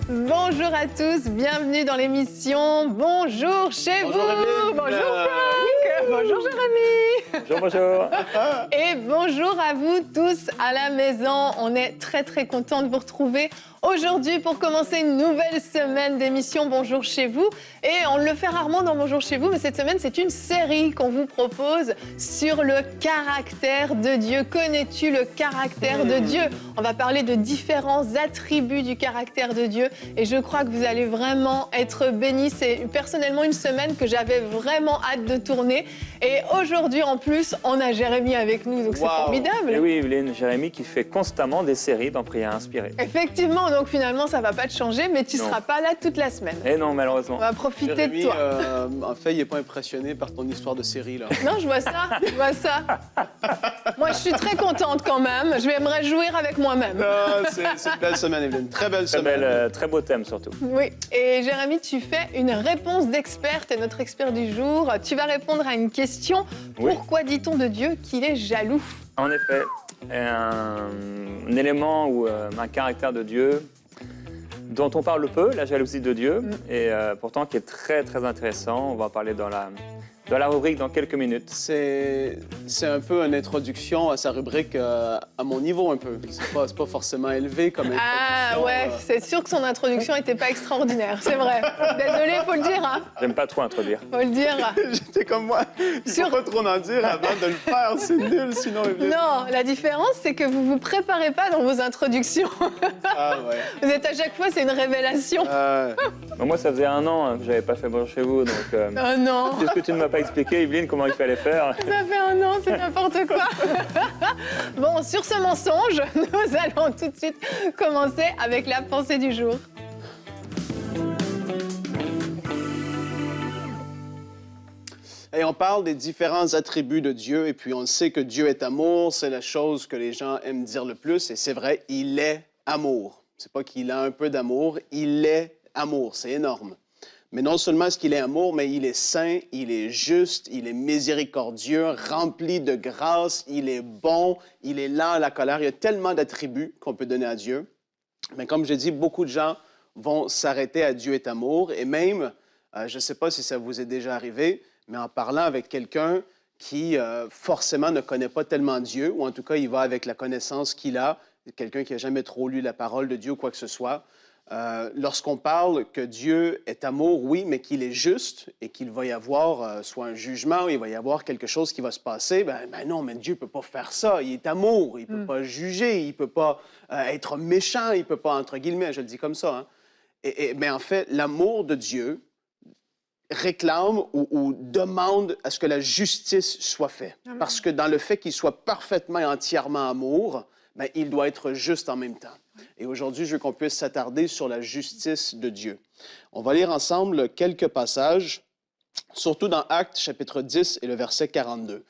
Bonjour à tous, bienvenue dans l'émission Bonjour chez Bonjour, vous. Evelyne. Bonjour Franck. Bonjour Jérémy. Bonjour, bonjour. Et bonjour à vous tous à la maison. On est très contents de vous retrouver aujourd'hui pour commencer une nouvelle semaine d'émission Bonjour chez vous. Et on le fait rarement dans Bonjour chez vous, mais cette semaine, c'est une série qu'on vous propose sur le caractère de Dieu. Connais-tu le caractère de Dieu? On va parler de différents attributs du caractère de Dieu. Et je crois que vous allez vraiment être bénis. C'est personnellement une semaine que j'avais vraiment hâte de tourner. Et aujourd'hui, en plus, on a Jérémy avec nous, donc c'est formidable. Et oui, Evelyne, Jérémy qui fait constamment des séries dans Prière inspirée. Effectivement, donc finalement, ça va pas te changer, mais tu seras pas là toute la semaine. Et non, malheureusement. On va profiter Jérémy, de toi. En fait, il n'est pas impressionné par ton histoire de série, là. Non, je vois ça, je vois ça. Moi, je suis très contente quand même. Je vais me réjouir avec moi-même. C'est une belle semaine, Evelyne. Très belle semaine. Très beau thème surtout. Oui, et Jérémy, tu fais une réponse d'expert, t'es notre expert du jour. Tu vas répondre à une question. Oui. Pourquoi dit-on de Dieu qu'il est jaloux? En effet, un élément ou un caractère de Dieu dont on parle peu, la jalousie de Dieu, et pourtant qui est très intéressant. On va en parler dans la rubrique dans quelques minutes. C'est un peu une introduction à sa rubrique à mon niveau, un peu. C'est pas forcément élevé comme introduction. Ah ouais, c'est sûr que son introduction n'était pas extraordinaire, c'est vrai. Désolé, faut le dire, hein. J'aime pas trop introduire. Faut le dire. J'étais comme moi. Il faut pas trop en dire avant de le faire. C'est nul, sinon, Evelyne. Non, la différence, c'est que vous vous préparez pas dans vos introductions. Ah ouais. Vous êtes à chaque fois, c'est une révélation. Bon, moi, ça faisait 1 an que j'avais pas fait Bonjour chez vous, donc... Oh non, Est-ce que tu ne m'as pas expliqué, Evelyne, comment il fallait faire? ça fait 1 an, c'est n'importe quoi. Bon, sur ce mensonge, nous allons tout de suite commencer avec la pensée du jour. Et on parle des différents attributs de Dieu, et puis on sait que Dieu est amour, c'est la chose que les gens aiment dire le plus, et c'est vrai, il est amour. C'est pas qu'il a un peu d'amour, il est amour, c'est énorme. Mais non seulement est-ce qu'il est amour, mais il est saint, il est juste, il est miséricordieux, rempli de grâce, il est bon, il est lent à la colère. Il y a tellement d'attributs qu'on peut donner à Dieu. Mais comme je dis, beaucoup de gens vont s'arrêter à Dieu est amour, et même, je ne sais pas si ça vous est déjà arrivé, mais en parlant avec quelqu'un qui forcément ne connaît pas tellement Dieu, ou en tout cas, il va avec la connaissance qu'il a, quelqu'un qui n'a jamais trop lu la parole de Dieu ou quoi que ce soit, lorsqu'on parle que Dieu est amour, oui, mais qu'il est juste et qu'il va y avoir soit un jugement ou il va y avoir quelque chose qui va se passer, ben non, mais Dieu ne peut pas faire ça. Il est amour, il ne peut pas juger, il ne peut pas être méchant, il ne peut pas, entre guillemets, je le dis comme ça. Hein. Mais en fait, l'amour de Dieu réclame ou demande à ce que la justice soit faite. Amen. Parce que dans le fait qu'il soit parfaitement et entièrement amour, ben, il doit être juste en même temps. Et aujourd'hui, je veux qu'on puisse s'attarder sur la justice de Dieu. On va lire ensemble quelques passages, surtout dans Actes, chapitre 10 et le verset 42.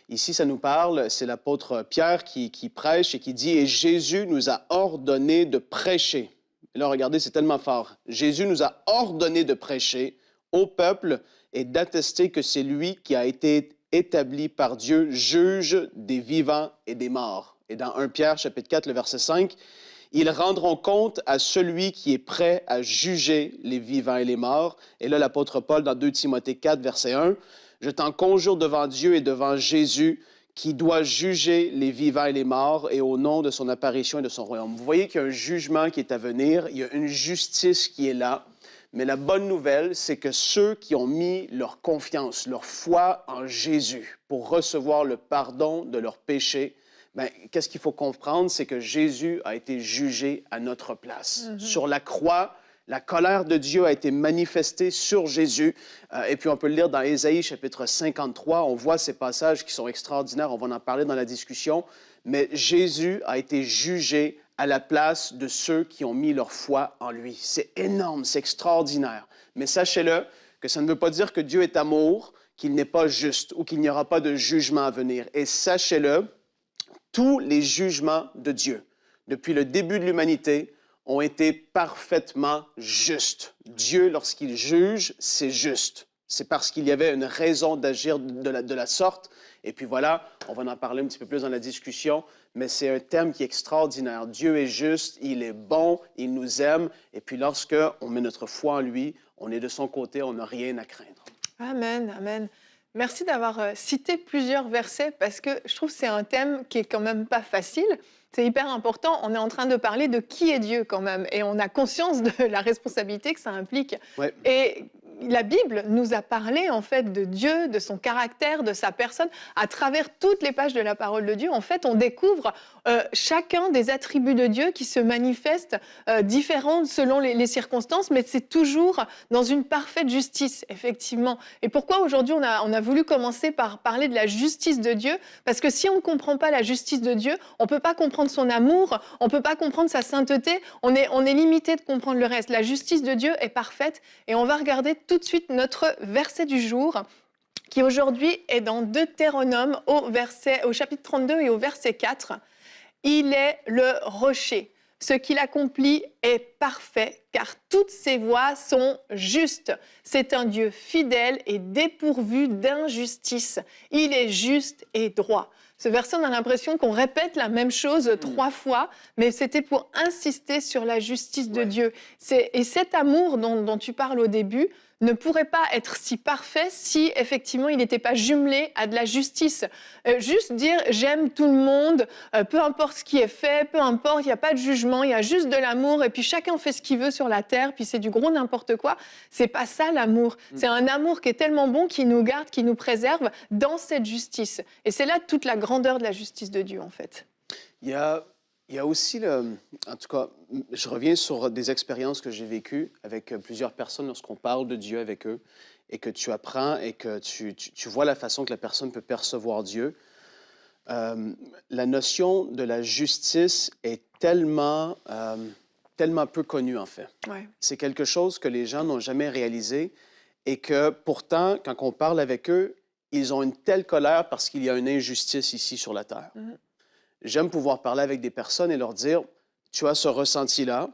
Ici, ça nous parle, c'est l'apôtre Pierre qui prêche et qui dit « Et Jésus nous a ordonné de prêcher. » Et là, regardez, c'est tellement fort. « Jésus nous a ordonné de prêcher au peuple et d'attester que c'est lui qui a été établi par Dieu, juge des vivants et des morts. » Et dans 1 Pierre, chapitre 4, le verset 5, « Ils rendront compte à celui qui est prêt à juger les vivants et les morts. » Et là, l'apôtre Paul, dans 2 Timothée 4, verset 1, « Je t'en conjure devant Dieu et devant Jésus, qui doit juger les vivants et les morts, et au nom de son apparition et de son royaume. » Vous voyez qu'il y a un jugement qui est à venir, il y a une justice qui est là. Mais la bonne nouvelle, c'est que ceux qui ont mis leur confiance, leur foi en Jésus pour recevoir le pardon de leurs péchés, bien, qu'est-ce qu'il faut comprendre? C'est que Jésus a été jugé à notre place. Sur la croix, la colère de Dieu a été manifestée sur Jésus. Et puis, on peut le lire dans Ésaïe, chapitre 53. On voit ces passages qui sont extraordinaires. On va en parler dans la discussion. Mais Jésus a été jugé à la place de ceux qui ont mis leur foi en lui. C'est énorme, c'est extraordinaire. Mais sachez-le que ça ne veut pas dire que Dieu est amour, qu'il n'est pas juste ou qu'il n'y aura pas de jugement à venir. Et sachez-le, tous les jugements de Dieu, depuis le début de l'humanité, ont été parfaitement justes. Dieu, lorsqu'il juge, c'est juste. C'est parce qu'il y avait une raison d'agir de la sorte. Et puis voilà, on va en parler un petit peu plus dans la discussion, mais c'est un thème qui est extraordinaire. Dieu est juste, il est bon, il nous aime. Et puis lorsque on met notre foi en lui, on est de son côté, on n'a rien à craindre. Amen, amen. Merci d'avoir cité plusieurs versets parce que je trouve que c'est un thème qui est quand même pas facile. C'est hyper important. On est en train de parler de qui est Dieu quand même et on a conscience de la responsabilité que ça implique. Ouais. Et la Bible nous a parlé en fait de Dieu, de son caractère, de sa personne. À travers toutes les pages de la parole de Dieu, en fait, on découvre chacun des attributs de Dieu qui se manifestent différents selon les circonstances, mais c'est toujours dans une parfaite justice, effectivement. Et pourquoi aujourd'hui on a voulu commencer par parler de la justice de Dieu? Parce que si on ne comprend pas la justice de Dieu, on ne peut pas comprendre son amour, on ne peut pas comprendre sa sainteté, on est limité de comprendre le reste. La justice de Dieu est parfaite et on va regarder tout de suite notre verset du jour qui aujourd'hui est dans Deutéronome au chapitre 32 et au verset 4. Il est le rocher. Ce qu'il accomplit est parfait, car toutes ses voies sont justes. C'est un Dieu fidèle et dépourvu d'injustice. Il est juste et droit. Ce verset, on a l'impression qu'on répète la même chose 3 fois, mais c'était pour insister sur la justice de Dieu. Et cet amour dont tu parles au début ne pourrait pas être si parfait si, effectivement, il n'était pas jumelé à de la justice. Juste dire « j'aime tout le monde, peu importe ce qui est fait, peu importe, il n'y a pas de jugement, il y a juste de l'amour, et puis chacun fait ce qu'il veut sur la terre, puis c'est du gros n'importe quoi ». C'est pas ça l'amour. C'est un amour qui est tellement bon, qui nous garde, qui nous préserve dans cette justice. Et c'est là toute la grandeur de la justice de Dieu, en fait. Il y a aussi, en tout cas, je reviens sur des expériences que j'ai vécues avec plusieurs personnes lorsqu'on parle de Dieu avec eux et que tu apprends et que tu vois la façon que la personne peut percevoir Dieu. La notion de la justice est tellement peu connue, en fait. Ouais. C'est quelque chose que les gens n'ont jamais réalisé et que pourtant, quand on parle avec eux, ils ont une telle colère parce qu'il y a une injustice ici sur la terre. Mm-hmm. J'aime pouvoir parler avec des personnes et leur dire, tu as ce ressenti-là.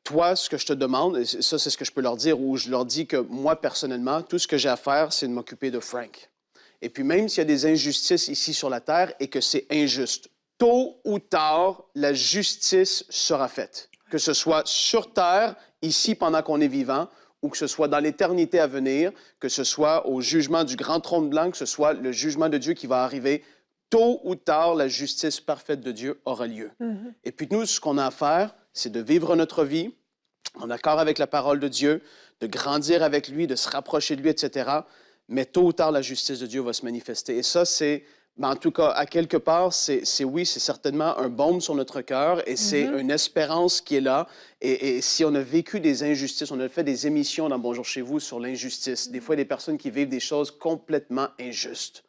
Toi, ce que je te demande, et ça, c'est ce que je peux leur dire, ou je leur dis que moi, personnellement, tout ce que j'ai à faire, c'est de m'occuper de Frank. Et puis même s'il y a des injustices ici sur la terre et que c'est injuste, tôt ou tard, la justice sera faite. Que ce soit sur terre, ici, pendant qu'on est vivant, ou que ce soit dans l'éternité à venir, que ce soit au jugement du grand trône blanc, que ce soit le jugement de Dieu qui va arriver, tôt ou tard, la justice parfaite de Dieu aura lieu. Mm-hmm. Et puis nous, ce qu'on a à faire, c'est de vivre notre vie en accord avec la parole de Dieu, de grandir avec lui, de se rapprocher de lui, etc. Mais tôt ou tard, la justice de Dieu va se manifester. Et ça, c'est, en tout cas, à quelque part, c'est certainement un baume sur notre cœur et c'est une espérance qui est là. Et si on a vécu des injustices, on a fait des émissions dans Bonjour chez vous sur l'injustice. Des fois, il y a des personnes qui vivent des choses complètement injustes.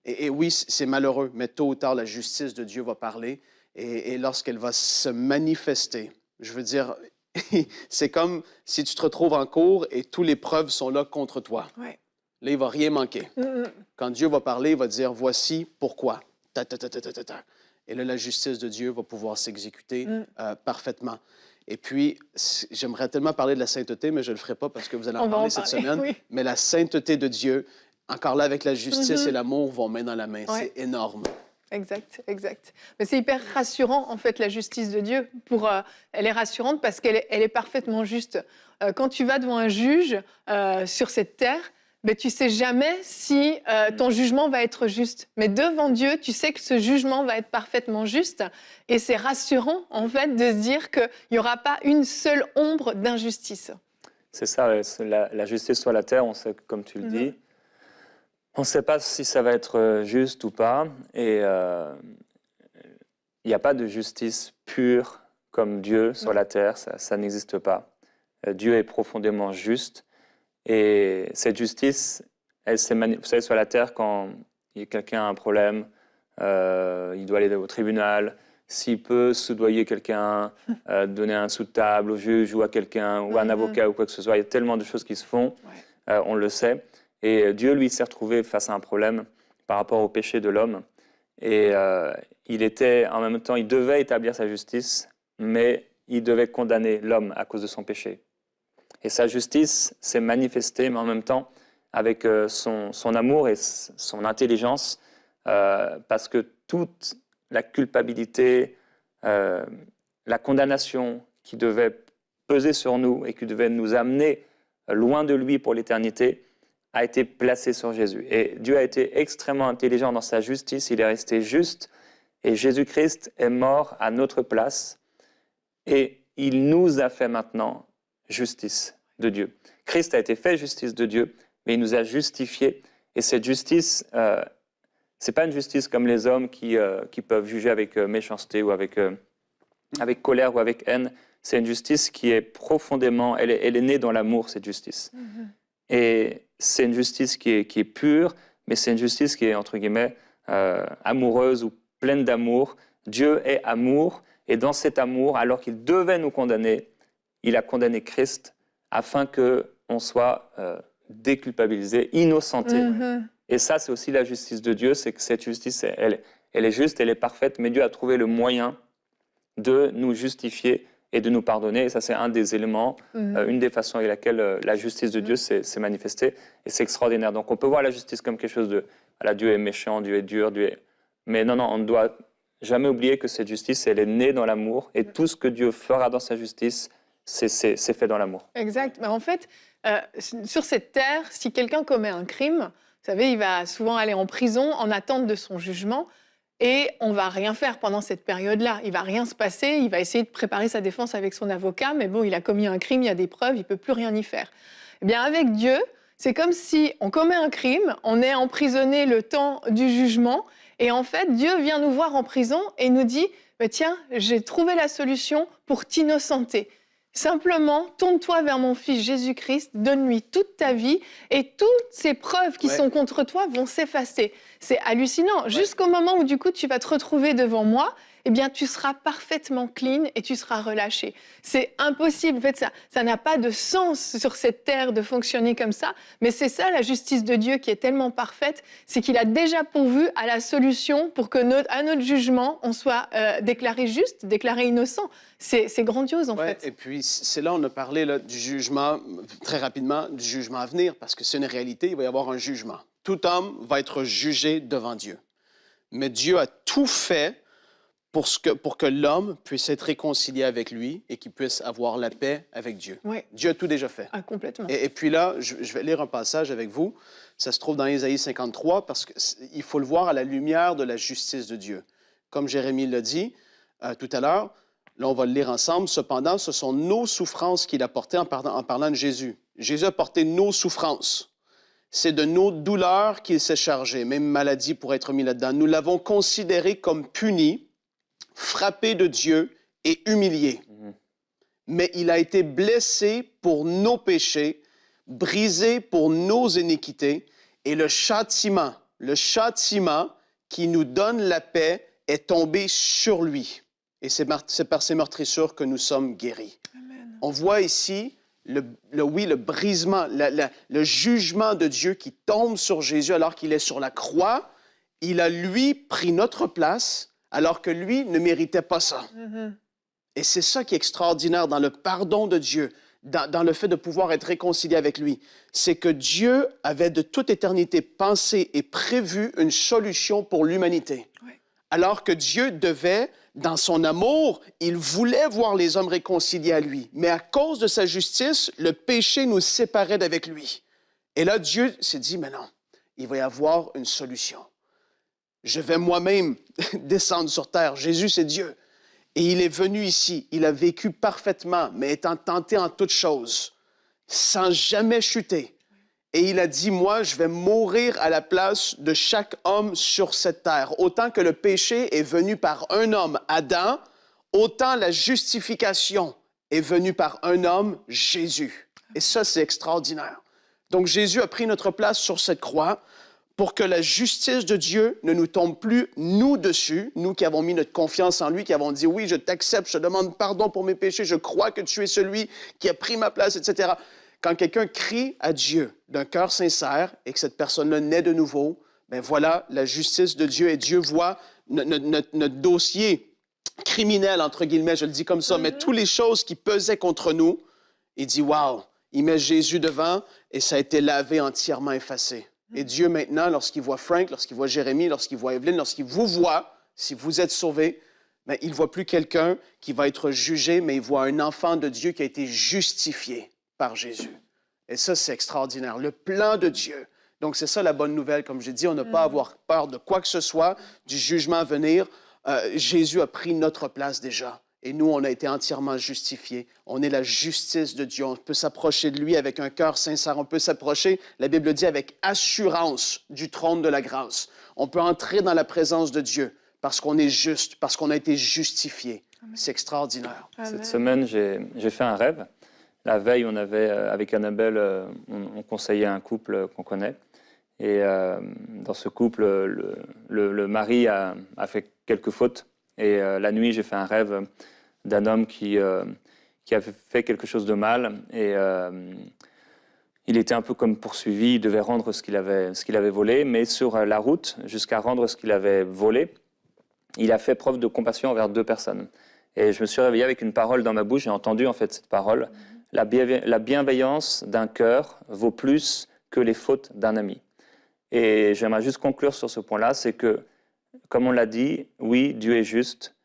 Et oui, c'est malheureux, mais tôt ou tard, la justice de Dieu va parler. Et lorsqu'elle va se manifester, je veux dire, c'est comme si tu te retrouves en cours et toutes les preuves sont là contre toi. Ouais. Là, il ne va rien manquer. Quand Dieu va parler, il va dire, voici pourquoi. Et là, la justice de Dieu va pouvoir s'exécuter parfaitement. Et puis, j'aimerais tellement parler de la sainteté, mais je ne le ferai pas parce que vous allez en parler cette semaine. Oui. Mais la sainteté de Dieu, encore là, avec la justice et l'amour, vont main dans la main. Ouais. C'est énorme. Exact, exact. Mais c'est hyper rassurant, en fait, la justice de Dieu. Elle est rassurante parce qu'elle est parfaitement juste. Quand tu vas devant un juge sur cette terre, ben, tu ne sais jamais si ton jugement va être juste. Mais devant Dieu, tu sais que ce jugement va être parfaitement juste. Et c'est rassurant, en fait, de se dire qu'il n'y aura pas une seule ombre d'injustice. C'est ça, la justice sur la terre, on sait, comme tu le dis, on ne sait pas si ça va être juste ou pas. Et il n'y a pas de justice pure comme Dieu sur la terre, ça n'existe pas. Dieu est profondément juste. Et cette justice, elle s'est vous savez, sur la terre, quand quelqu'un a un problème, il doit aller au tribunal. S'il peut soudoyer quelqu'un, donner un sous de table au juge ou à quelqu'un, ou à un avocat ou quoi que ce soit, il y a tellement de choses qui se font, on le sait. Et Dieu, lui, s'est retrouvé face à un problème par rapport au péché de l'homme. Et il était, en même temps, il devait établir sa justice, mais il devait condamner l'homme à cause de son péché. Et sa justice s'est manifestée, mais en même temps, avec son amour et son intelligence, parce que toute la culpabilité, la condamnation qui devait peser sur nous et qui devait nous amener loin de lui pour l'éternité, a été placée sur Jésus. Et Dieu a été extrêmement intelligent dans sa justice, il est resté juste, et Jésus-Christ est mort à notre place, et il nous a fait maintenant justice de Dieu. Christ a été fait justice de Dieu, mais il nous a justifiés. Et cette justice, c'est pas une justice comme les hommes qui peuvent juger avec méchanceté ou avec colère ou avec haine. C'est une justice qui est profondément, elle est née dans l'amour, cette justice. Et c'est une justice qui est pure, mais c'est une justice qui est, entre guillemets, amoureuse ou pleine d'amour. Dieu est amour, et dans cet amour, alors qu'il devait nous condamner, il a condamné Christ afin qu'on soit déculpabilisé, innocenté. Et ça, c'est aussi la justice de Dieu, c'est que cette justice, elle est juste, elle est parfaite, mais Dieu a trouvé le moyen de nous justifier et de nous pardonner. Et ça, c'est un des éléments, une des façons avec laquelle la justice de Dieu s'est manifestée. Et c'est extraordinaire. Donc, on peut voir la justice comme quelque chose de... Voilà, Dieu est méchant, Dieu est dur, Mais non, on ne doit jamais oublier que cette justice, elle est née dans l'amour. Et tout ce que Dieu fera dans sa justice, c'est fait dans l'amour. Exact. Mais en fait, sur cette terre, si quelqu'un commet un crime, vous savez, il va souvent aller en prison en attente de son jugement. Et on ne va rien faire pendant cette période-là. Il ne va rien se passer. Il va essayer de préparer sa défense avec son avocat. Mais bon, il a commis un crime, il y a des preuves, il ne peut plus rien y faire. Eh bien, avec Dieu, c'est comme si on commet un crime, on est emprisonné le temps du jugement. Et en fait, Dieu vient nous voir en prison et nous dit « Tiens, j'ai trouvé la solution pour t'innocenter. Simplement, tourne-toi vers mon fils Jésus-Christ, donne-lui toute ta vie et toutes ces preuves qui sont contre toi vont s'effacer. » C'est hallucinant. Jusqu'au moment où, du coup, tu vas te retrouver devant moi, eh bien, tu seras parfaitement clean et tu seras relâché. C'est impossible. En fait, ça n'a pas de sens sur cette terre de fonctionner comme ça. Mais c'est ça, la justice de Dieu qui est tellement parfaite, c'est qu'il a déjà pourvu à la solution pour que, à notre jugement, on soit déclaré juste, déclaré innocent. C'est grandiose, en fait. Et puis, c'est là, on a parlé là, du jugement, très rapidement, du jugement à venir, parce que c'est une réalité, il va y avoir un jugement. Tout homme va être jugé devant Dieu. Mais Dieu a tout fait pour que l'homme puisse être réconcilié avec lui et qu'il puisse avoir la paix avec Dieu. Dieu a tout déjà fait. Ah, complètement. Et puis là, je vais lire un passage avec vous. Ça se trouve dans Ésaïe 53, parce qu'il faut le voir à la lumière de la justice de Dieu. Comme Jérémie l'a dit tout à l'heure, là, on va le lire ensemble. Cependant, ce sont nos souffrances qu'il a portées en parlant de Jésus. Jésus a porté nos souffrances. C'est de nos douleurs qu'il s'est chargé, même maladie pourrait être mis là-dedans. Nous l'avons considéré comme puni, frappé de Dieu et humilié. Mais il a été blessé pour nos péchés, brisé pour nos iniquités, et le châtiment qui nous donne la paix est tombé sur lui. Et c'est par ses meurtrissures que nous sommes guéris. Amen. On voit ici le brisement, le jugement de Dieu qui tombe sur Jésus alors qu'il est sur la croix. Il a, lui, pris notre place alors que lui ne méritait pas ça. Et c'est ça qui est extraordinaire dans le pardon de Dieu, dans le fait de pouvoir être réconcilié avec lui. C'est que Dieu avait de toute éternité pensé et prévu une solution pour l'humanité. Alors que Dieu devait, dans son amour, il voulait voir les hommes réconciliés à lui. Mais à cause de sa justice, le péché nous séparait d'avec lui. Et là, Dieu s'est dit, mais non, il va y avoir une solution. Je vais moi-même descendre sur terre. Jésus, c'est Dieu. Et il est venu ici. Il a vécu parfaitement, mais étant tenté en toutes choses, sans jamais chuter. Et il a dit, moi, je vais mourir à la place de chaque homme sur cette terre. Autant que le péché est venu par un homme, Adam, autant la justification est venue par un homme, Jésus. Et ça, c'est extraordinaire. Donc, Jésus a pris notre place sur cette croix pour que la justice de Dieu ne nous tombe plus, nous, dessus, nous qui avons mis notre confiance en lui, qui avons dit, oui, je t'accepte, je te demande pardon pour mes péchés, je crois que tu es celui qui a pris ma place, etc. Quand quelqu'un crie à Dieu d'un cœur sincère et que cette personne-là naît de nouveau, bien voilà la justice de Dieu et Dieu voit notre dossier criminel, entre guillemets, je le dis comme ça, mais toutes les choses qui pesaient contre nous, il dit, wow, il met Jésus devant et ça a été lavé, entièrement effacé. Et Dieu, maintenant, lorsqu'il voit Frank, lorsqu'il voit Jérémie, lorsqu'il voit Evelyne, lorsqu'il vous voit, si vous êtes sauvés, mais il ne voit plus quelqu'un qui va être jugé, mais il voit un enfant de Dieu qui a été justifié par Jésus. Et ça, c'est extraordinaire. Le plan de Dieu. Donc, c'est ça la bonne nouvelle. Comme j'ai dit, on n'a pas à avoir peur de quoi que ce soit, du jugement à venir. Jésus a pris notre place déjà. Et nous, on a été entièrement justifiés. On est la justice de Dieu. On peut s'approcher de lui avec un cœur sincère. On peut s'approcher, la Bible dit, avec assurance du trône de la grâce. On peut entrer dans la présence de Dieu parce qu'on est juste, parce qu'on a été justifié. C'est extraordinaire. Amen. Cette semaine, j'ai fait un rêve. La veille, on avait, avec Annabelle, on conseillait un couple qu'on connaît. Et dans ce couple, le mari a fait quelques fautes. Et la nuit, j'ai fait un rêve d'un homme qui avait fait quelque chose de mal. Et il était un peu comme poursuivi. Il devait rendre ce qu'il avait volé. Mais sur la route, jusqu'à rendre ce qu'il avait volé, il a fait preuve de compassion envers 2 personnes. Et je me suis réveillé avec une parole dans ma bouche. J'ai entendu en fait cette parole. La bienveillance d'un cœur vaut plus que les fautes d'un ami. Et j'aimerais juste conclure sur ce point-là, c'est que, comme on l'a dit, oui, Dieu est juste,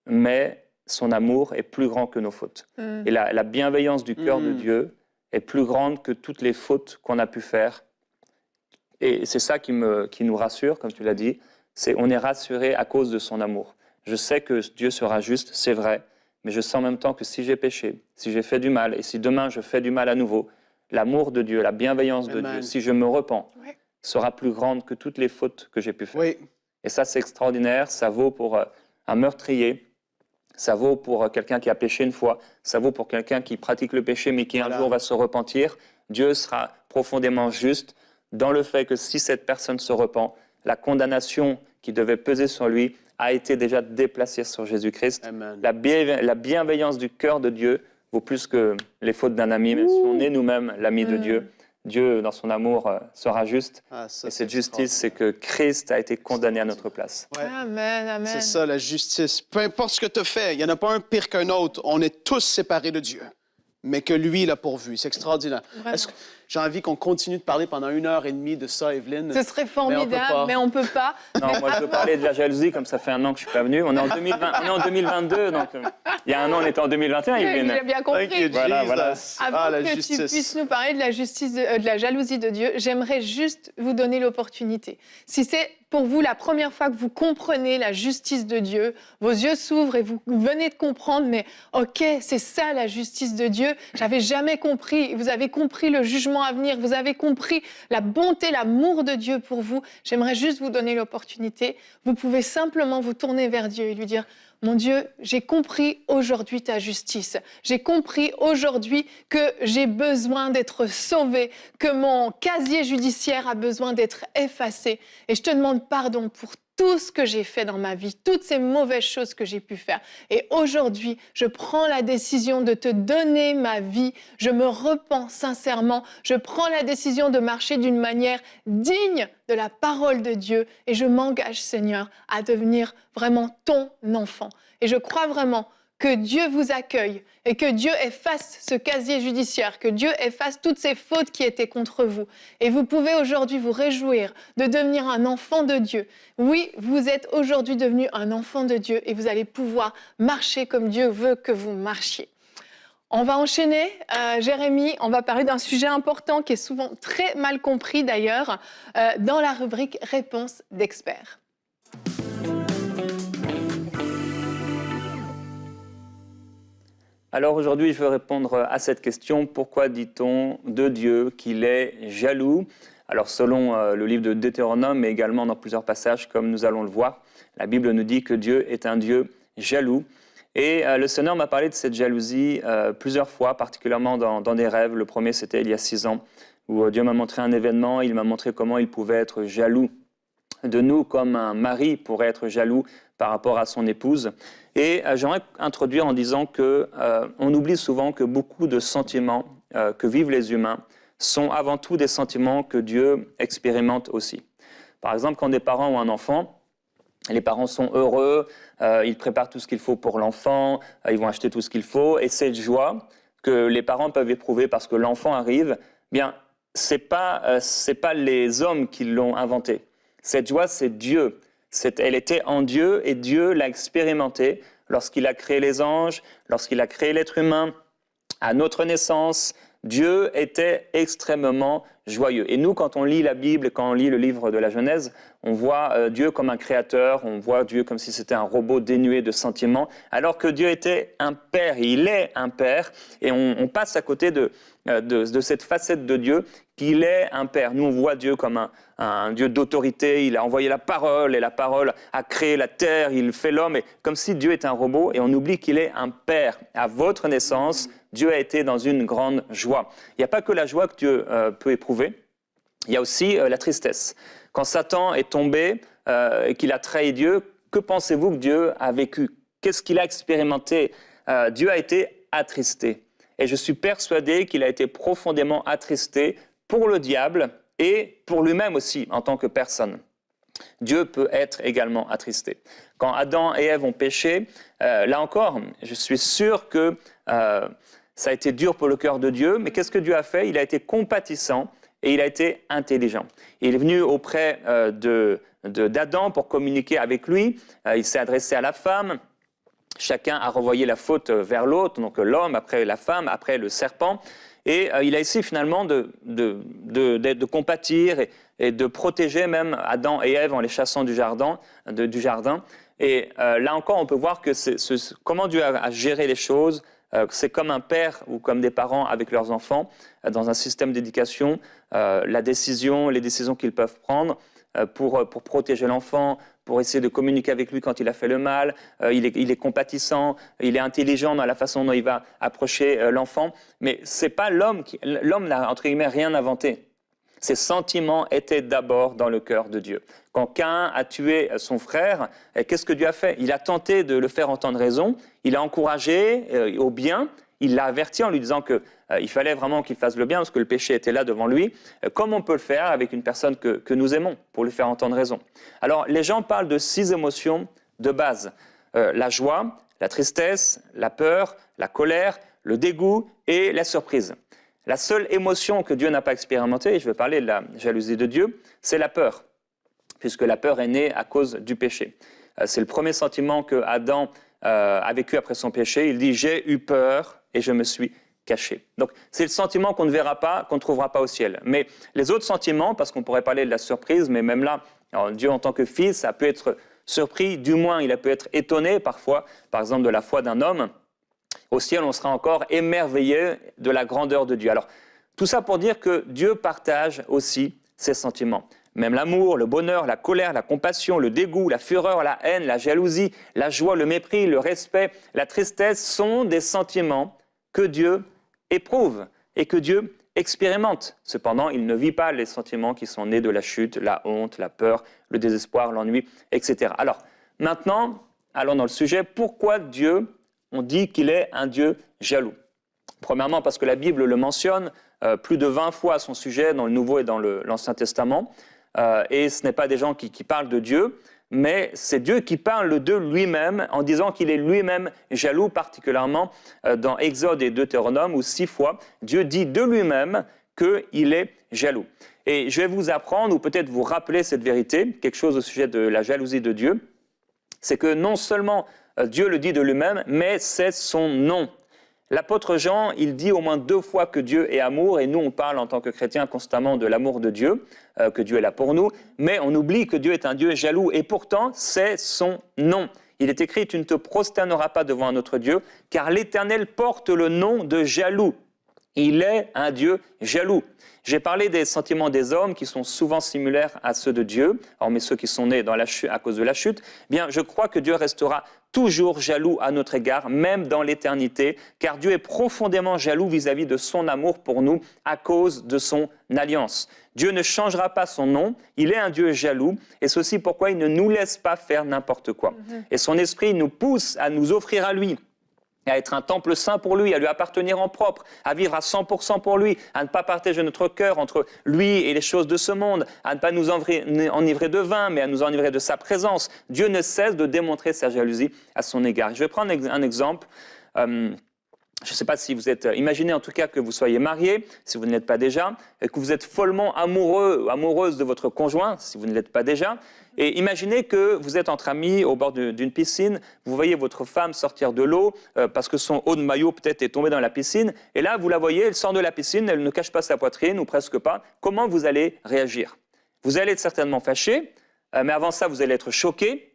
mais son amour est plus grand que nos fautes. Et la bienveillance du cœur de Dieu est plus grande que toutes les fautes qu'on a pu faire. Et c'est ça qui nous rassure, comme tu l'as dit, on est rassuré à cause de son amour. Je sais que Dieu sera juste, c'est vrai, mais je sens en même temps que si j'ai péché, si j'ai fait du mal, et si demain je fais du mal à nouveau, l'amour de Dieu, la bienveillance de Dieu, si je me repens, sera plus grande que toutes les fautes que j'ai pu faire. Oui. Et ça, c'est extraordinaire. Ça vaut pour un meurtrier, ça vaut pour quelqu'un qui a péché une fois, ça vaut pour quelqu'un qui pratique le péché, mais qui un jour va se repentir. Dieu sera profondément juste dans le fait que si cette personne se repent, la condamnation qui devait peser sur lui a été déjà déplacée sur Jésus-Christ. La bienveillance du cœur de Dieu vaut plus que les fautes d'un ami, même si on est nous-mêmes l'ami de Dieu. Dieu, dans son amour, sera juste. Et cette justice, c'est que Christ a été condamné à notre place. Ouais. Amen, amen. C'est ça, la justice. Peu importe ce que tu as fait, il n'y en a pas un pire qu'un autre. On est tous séparés de Dieu, mais que lui, il a pourvu. C'est extraordinaire. Est-ce que j'ai envie qu'on continue de parler pendant 1h30 de ça, Evelyne? Ce serait formidable, mais on ne peut pas. Non, moi, je veux parler de la jalousie, comme ça fait un an que je ne suis pas venu. On est en 2022, donc il y a un an, on était en 2021, Evelyne. J'ai bien compris. Voilà. Avant la que justice. tu puisses nous parler de la justice, de la jalousie de Dieu, j'aimerais juste vous donner l'opportunité. Si c'est pour vous la première fois que vous comprenez la justice de Dieu, vos yeux s'ouvrent et vous venez de comprendre, mais OK, c'est ça la justice de Dieu. J'avais jamais compris. Vous avez compris le jugement à venir. Vous avez compris la bonté, l'amour de Dieu pour vous. J'aimerais juste vous donner l'opportunité. Vous pouvez simplement vous tourner vers Dieu et lui dire: mon Dieu, j'ai compris aujourd'hui ta justice. J'ai compris aujourd'hui que j'ai besoin d'être sauvé, que mon casier judiciaire a besoin d'être effacé. Et je te demande pardon pour tout ce que j'ai fait dans ma vie, toutes ces mauvaises choses que j'ai pu faire. Et aujourd'hui, je prends la décision de te donner ma vie. Je me repens sincèrement. Je prends la décision de marcher d'une manière digne de la parole de Dieu. Et je m'engage, Seigneur, à devenir vraiment ton enfant. Et je crois vraiment que Dieu vous accueille et que Dieu efface ce casier judiciaire, que Dieu efface toutes ces fautes qui étaient contre vous. Et vous pouvez aujourd'hui vous réjouir de devenir un enfant de Dieu. Oui, vous êtes aujourd'hui devenu un enfant de Dieu et vous allez pouvoir marcher comme Dieu veut que vous marchiez. On va enchaîner, Jérémie, on va parler d'un sujet important qui est souvent très mal compris d'ailleurs, dans la rubrique « Réponse d'experts ». Alors aujourd'hui, je veux répondre à cette question. Pourquoi dit-on de Dieu qu'il est jaloux? Alors selon le livre de Deutéronome, mais également dans plusieurs passages, comme nous allons le voir, la Bible nous dit que Dieu est un Dieu jaloux. Et le Seigneur m'a parlé de cette jalousie plusieurs fois, particulièrement dans des rêves. Le premier, c'était il y a 6 ans, où Dieu m'a montré un événement. Il m'a montré comment il pouvait être jaloux de nous, comme un mari pourrait être jaloux par rapport à son épouse. Et j'aimerais introduire en disant qu'on oublie souvent que beaucoup de sentiments que vivent les humains sont avant tout des sentiments que Dieu expérimente aussi. Par exemple, quand des parents ont un enfant, les parents sont heureux, ils préparent tout ce qu'il faut pour l'enfant, ils vont acheter tout ce qu'il faut, et cette joie que les parents peuvent éprouver parce que l'enfant arrive, bien, c'est pas les hommes qui l'ont inventée. Cette joie, c'est Dieu. Elle était en Dieu et Dieu l'a expérimentée lorsqu'il a créé les anges, lorsqu'il a créé l'être humain, à notre naissance. Dieu était extrêmement joyeux. Et nous, quand on lit la Bible, quand on lit le livre de la Genèse, on voit Dieu comme un créateur, on voit Dieu comme si c'était un robot dénué de sentiments, alors que Dieu était un père, il est un père, et on passe à côté de cette facette de Dieu qu'il est un père. Nous, on voit Dieu comme un Dieu d'autorité, il a envoyé la parole, et la parole a créé la terre, il fait l'homme, et comme si Dieu était un robot, et on oublie qu'il est un père. À votre naissance, Dieu a été dans une grande joie. Il n'y a pas que la joie que Dieu peut éprouver, il y a aussi la tristesse. Quand Satan est tombé et qu'il a trahi Dieu, que pensez-vous que Dieu a vécu? Qu'est-ce qu'il a expérimenté? Dieu a été attristé. Et je suis persuadé qu'il a été profondément attristé pour le diable et pour lui-même aussi en tant que personne. Dieu peut être également attristé. Quand Adam et Ève ont péché, là encore, je suis sûr que ça a été dur pour le cœur de Dieu, mais qu'est-ce que Dieu a fait? Il a été compatissant et il a été intelligent. Il est venu auprès d'Adam pour communiquer avec lui, il s'est adressé à la femme, chacun a renvoyé la faute vers l'autre, donc l'homme, après la femme, après le serpent, et il a essayé finalement de compatir et de protéger même Adam et Ève en les chassant du jardin. Et là encore, on peut voir que comment Dieu a géré les choses. C'est comme un père ou comme des parents avec leurs enfants dans un système d'éducation, les décisions qu'ils peuvent prendre pour protéger l'enfant, pour essayer de communiquer avec lui quand il a fait le mal. Il est compatissant, il est intelligent dans la façon dont il va approcher l'enfant. Mais c'est pas l'homme n'a entre guillemets rien inventé. Ses sentiments étaient d'abord dans le cœur de Dieu. Quand Caïn a tué son frère, qu'est-ce que Dieu a fait? Il a tenté de le faire entendre raison, il a encouragé au bien, il l'a averti en lui disant qu'il fallait vraiment qu'il fasse le bien parce que le péché était là devant lui, comme on peut le faire avec une personne que nous aimons, pour lui faire entendre raison. Alors, les gens parlent de 6 émotions de base. La joie, la tristesse, la peur, la colère, le dégoût et la surprise. La seule émotion que Dieu n'a pas expérimentée, et je vais parler de la jalousie de Dieu, c'est la peur, puisque la peur est née à cause du péché. C'est le premier sentiment que Adam a vécu après son péché. Il dit « j'ai eu peur et je me suis caché ». Donc c'est le sentiment qu'on ne verra pas, qu'on ne trouvera pas au ciel. Mais les autres sentiments, parce qu'on pourrait parler de la surprise, mais même là, alors, Dieu en tant que fils a pu être surpris, du moins il a pu être étonné parfois, par exemple de la foi d'un homme. Au ciel, on sera encore émerveillé de la grandeur de Dieu. Alors, tout ça pour dire que Dieu partage aussi ses sentiments. Même l'amour, le bonheur, la colère, la compassion, le dégoût, la fureur, la haine, la jalousie, la joie, le mépris, le respect, la tristesse sont des sentiments que Dieu éprouve et que Dieu expérimente. Cependant, il ne vit pas les sentiments qui sont nés de la chute, la honte, la peur, le désespoir, l'ennui, etc. Alors, maintenant, allons dans le sujet. Pourquoi Dieu, on dit qu'il est un Dieu jaloux? Premièrement, parce que la Bible le mentionne plus de 20 fois à son sujet dans le Nouveau et dans l'Ancien Testament. Et ce n'est pas des gens qui parlent de Dieu, mais c'est Dieu qui parle de lui-même en disant qu'il est lui-même jaloux, particulièrement dans Exode et Deutéronome, où 6 fois, Dieu dit de lui-même qu'il est jaloux. Et je vais vous apprendre, ou peut-être vous rappeler cette vérité, quelque chose au sujet de la jalousie de Dieu, c'est que non seulement Dieu le dit de lui-même, mais c'est son nom. L'apôtre Jean, il dit au moins 2 fois que Dieu est amour, et nous on parle en tant que chrétiens constamment de l'amour de Dieu, que Dieu est là pour nous, mais on oublie que Dieu est un Dieu jaloux, et pourtant c'est son nom. Il est écrit « Tu ne te prosterneras pas devant un autre Dieu, car l'Éternel porte le nom de jaloux ». Il est un Dieu jaloux. J'ai parlé des sentiments des hommes qui sont souvent similaires à ceux de Dieu, hormis ceux qui sont nés dans la chute, à cause de la chute. Bien, je crois que Dieu restera toujours jaloux à notre égard, même dans l'éternité, car Dieu est profondément jaloux vis-à-vis de son amour pour nous à cause de son alliance. Dieu ne changera pas son nom, il est un Dieu jaloux, et c'est aussi pourquoi il ne nous laisse pas faire n'importe quoi. Et son esprit nous pousse à nous offrir à lui, à être un temple saint pour lui, à lui appartenir en propre, à vivre à 100% pour lui, à ne pas partager notre cœur entre lui et les choses de ce monde, à ne pas nous enivrer de vin, mais à nous enivrer de sa présence. Dieu ne cesse de démontrer sa jalousie à son égard. Je vais prendre un exemple. je ne sais pas si vous êtes, imaginez en tout cas que vous soyez marié, si vous ne l'êtes pas déjà, et que vous êtes follement amoureux ou amoureuse de votre conjoint, si vous ne l'êtes pas déjà. Et imaginez que vous êtes entre amis au bord d'une piscine, vous voyez votre femme sortir de l'eau parce que son haut de maillot peut-être est tombé dans la piscine. Et là, vous la voyez, elle sort de la piscine, elle ne cache pas sa poitrine ou presque pas. Comment vous allez réagir? Vous allez être certainement fâché, mais avant ça, vous allez être choqué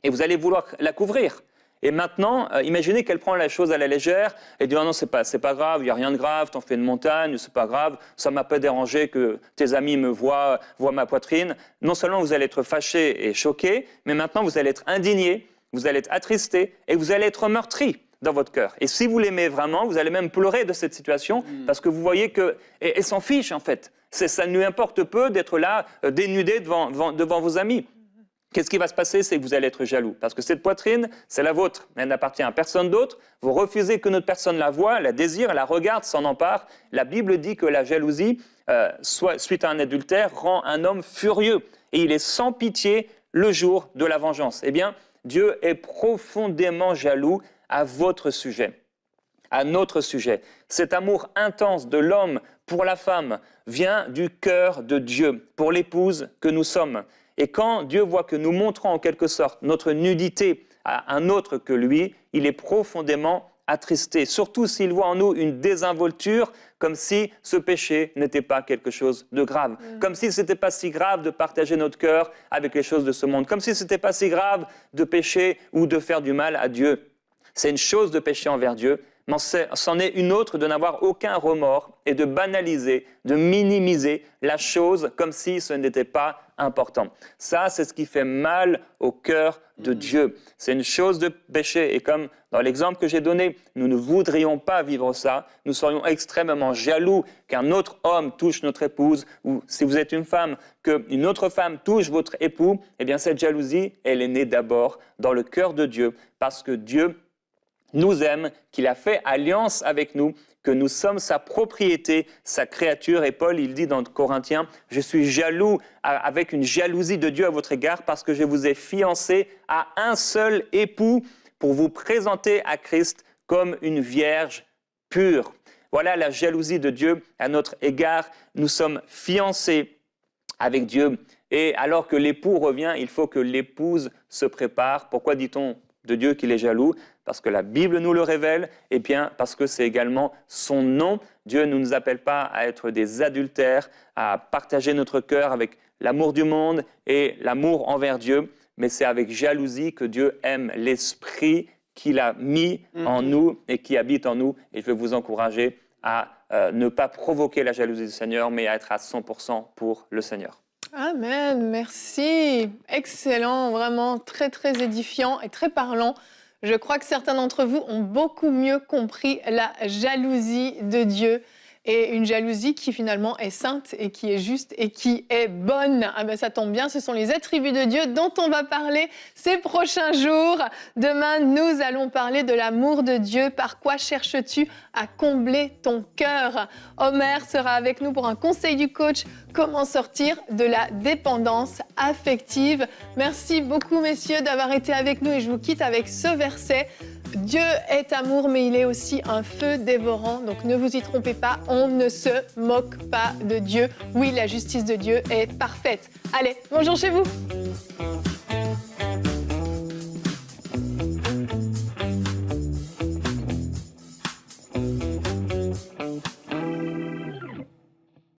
et vous allez vouloir la couvrir. Et maintenant, imaginez qu'elle prend la chose à la légère et dit « Oh non, c'est pas grave, il n'y a rien de grave, t'en fais une montagne, c'est pas grave, ça m'a pas dérangé que tes amis me voient ma poitrine. » Non seulement vous allez être fâché et choqué, mais maintenant vous allez être indigné, vous allez être attristé et vous allez être meurtri dans votre cœur. Et si vous l'aimez vraiment, vous allez même pleurer de cette situation parce que vous voyez qu'elle s'en fiche en fait. Ça ne lui importe peu d'être là, dénudé devant vos amis. Qu'est-ce qui va se passer? C'est que vous allez être jaloux. Parce que cette poitrine, c'est la vôtre. Elle n'appartient à personne d'autre. Vous refusez que notre personne la voie, la désire, la regarde, s'en empare. La Bible dit que la jalousie, suite à un adultère, rend un homme furieux. Et il est sans pitié le jour de la vengeance. Eh bien, Dieu est profondément jaloux à votre sujet, à notre sujet. Cet amour intense de l'homme pour la femme vient du cœur de Dieu, pour l'épouse que nous sommes. Et quand Dieu voit que nous montrons en quelque sorte notre nudité à un autre que lui, il est profondément attristé, surtout s'il voit en nous une désinvolture, comme si ce péché n'était pas quelque chose de grave, comme si ce n'était pas si grave de partager notre cœur avec les choses de ce monde, comme si ce n'était pas si grave de pécher ou de faire du mal à Dieu. C'est une chose de pécher envers Dieu, mais c'en est une autre de n'avoir aucun remords et de banaliser, de minimiser la chose comme si ce n'était pas important. Ça, c'est ce qui fait mal au cœur de Dieu. C'est une chose de péché. Et comme dans l'exemple que j'ai donné, nous ne voudrions pas vivre ça. Nous serions extrêmement jaloux qu'un autre homme touche notre épouse, ou si vous êtes une femme, qu'une autre femme touche votre époux. Eh bien, cette jalousie, elle est née d'abord dans le cœur de Dieu, parce que Dieu nous aime, qu'il a fait alliance avec nous, que nous sommes sa propriété, sa créature. Et Paul, il dit dans Corinthiens, « Je suis jaloux avec une jalousie de Dieu à votre égard parce que je vous ai fiancé à un seul époux pour vous présenter à Christ comme une vierge pure. » Voilà la jalousie de Dieu à notre égard. Nous sommes fiancés avec Dieu. Et alors que l'époux revient, il faut que l'épouse se prépare. Pourquoi dit-on de Dieu qu'il est jaloux? Parce que la Bible nous le révèle, et bien parce que c'est également son nom. Dieu ne nous appelle pas à être des adultères, à partager notre cœur avec l'amour du monde et l'amour envers Dieu, mais c'est avec jalousie que Dieu aime l'esprit qu'il a mis en nous et qui habite en nous. Et je veux vous encourager à ne pas provoquer la jalousie du Seigneur, mais à être à 100% pour le Seigneur. Amen, merci. Excellent, vraiment très, très édifiant et très parlant. Je crois que certains d'entre vous ont beaucoup mieux compris la jalousie de Dieu. Et une jalousie qui finalement est sainte et qui est juste et qui est bonne. Ah ben ça tombe bien, ce sont les attributs de Dieu dont on va parler ces prochains jours. Demain, nous allons parler de l'amour de Dieu. Par quoi cherches-tu à combler ton cœur? Omer sera avec nous pour un conseil du coach. Comment sortir de la dépendance affective? Merci beaucoup, messieurs, d'avoir été avec nous et je vous quitte avec ce verset. Dieu est amour, mais il est aussi un feu dévorant. Donc ne vous y trompez pas, on ne se moque pas de Dieu. Oui, la justice de Dieu est parfaite. Allez, bonjour chez vous.